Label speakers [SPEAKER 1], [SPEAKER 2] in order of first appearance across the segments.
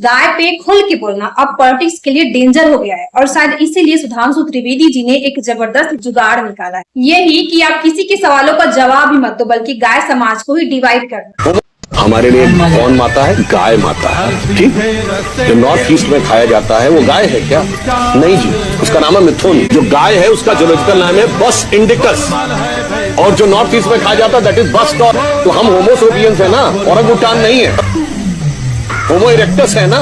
[SPEAKER 1] गाय पे खुल के बोलना अब पॉलिटिक्स के लिए डेंजर हो गया है और शायद इसीलिए सुधांशु त्रिवेदी जी ने एक जबरदस्त जुगाड़ निकाला है, यही कि आप किसी के सवालों का जवाब ही मत दो बल्कि गाय समाज को ही डिवाइड करना।
[SPEAKER 2] हमारे लिए कौन माता है? गाय माता है। ठीक है, जो नॉर्थ ईस्ट में खाया जाता है वो गाय है क्या? नहीं जी, उसका नाम है मिथुन। जो गाय है उसका जूलॉजिकल नाम है बस इंडिकस, और जो नॉर्थ ईस्ट में खाया जाता है दैट इज बस टॉप। तो हम होमो सेपियंस है ना, ओरंगुटान नहीं है, होमो इरेक्टस है ना।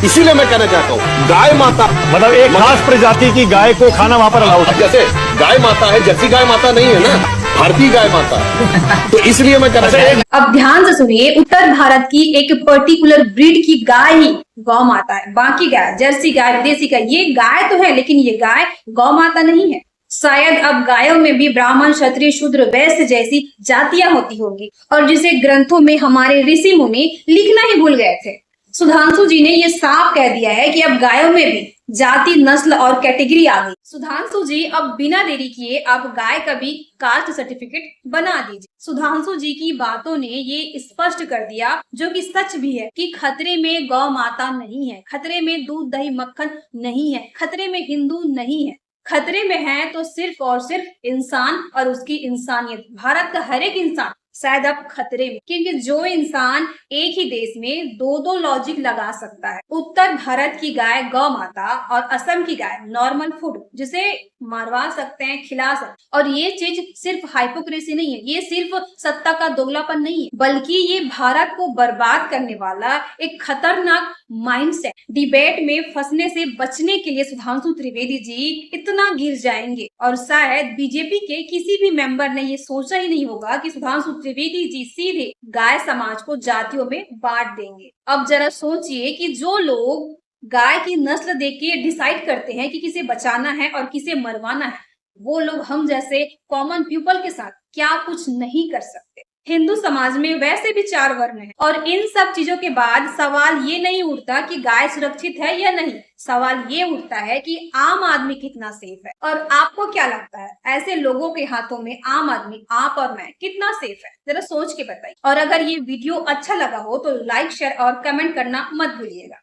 [SPEAKER 2] इसीलिए मैं कहना चाहता हूँ गाय माता
[SPEAKER 3] मतलब एक खास प्रजाति की गाय को खाना वहां पर अलाउ।
[SPEAKER 2] जैसे गाय माता है, जर्सी गाय माता नहीं है ना, भारतीय गाय माता है। तो इसलिए मैं कहना चाहता हूँ।
[SPEAKER 1] अब ध्यान से सुनिए, उत्तर भारत की एक पर्टिकुलर ब्रीड की गाय ही गौ माता है। बाकी गाय, जर्सी गाय, विदेशी गाय, ये गाय तो है लेकिन ये गाय गौ माता नहीं है। शायद अब गायों में भी ब्राह्मण, क्षत्रिय, शूद्र, वैश्य जैसी जातियां होती होंगी और जिसे ग्रंथों में हमारे ऋषि मुनि लिखना ही भूल गए थे। सुधांशु जी ने ये साफ कह दिया है कि अब गायों में भी जाति, नस्ल और कैटेगरी आ गई। सुधांशु जी अब बिना देरी किए आप गाय का भी कास्ट सर्टिफिकेट बना दीजिए। सुधांशु जी की बातों ने ये स्पष्ट कर दिया, जो कि सच भी है, कि खतरे में गौ माता नहीं है, खतरे में दूध, दही, मक्खन नहीं है, खतरे में हिंदू नहीं है। खतरे में है तो सिर्फ और सिर्फ इंसान और उसकी इंसानियत। भारत का हर एक इंसान शायद अब खतरे में, क्योंकि जो इंसान एक ही देश में दो दो लॉजिक लगा सकता है, उत्तर भारत की गाय गौ माता और असम की गाय नॉर्मल फूड, जिसे मरवा सकते हैं, खिला सकते। और ये चीज सिर्फ हाइपोक्रेसी नहीं है, ये सिर्फ सत्ता का दोगलापन नहीं है, बल्कि ये भारत को बर्बाद करने वाला एक खतरनाक माइंडसेट। डिबेट में फंसने से बचने के लिए सुधांशु त्रिवेदी जी इतना गिर जाएंगे और शायद बीजेपी के किसी भी मेंबर ने ये सोचा ही नहीं होगा कि सुधांशु त्रिवेदी जी सीधे गाय समाज को जातियों में बांट देंगे। अब जरा सोचिए कि जो लोग गाय की नस्ल देख के डिसाइड करते हैं कि किसे बचाना है और किसे मरवाना है, वो लोग हम जैसे कॉमन पीपल के साथ क्या कुछ नहीं कर सकते। हिंदू समाज में वैसे भी 4 वर्ण हैं और इन सब चीजों के बाद सवाल ये नहीं उठता कि गाय सुरक्षित है या नहीं, सवाल ये उठता है कि आम आदमी कितना सेफ है। और आपको क्या लगता है, ऐसे लोगों के हाथों में आम आदमी, आप और मैं, कितना सेफ है? जरा सोच के बताइए। और अगर ये वीडियो अच्छा लगा हो तो लाइक, शेयर और कमेंट करना मत भूलिएगा।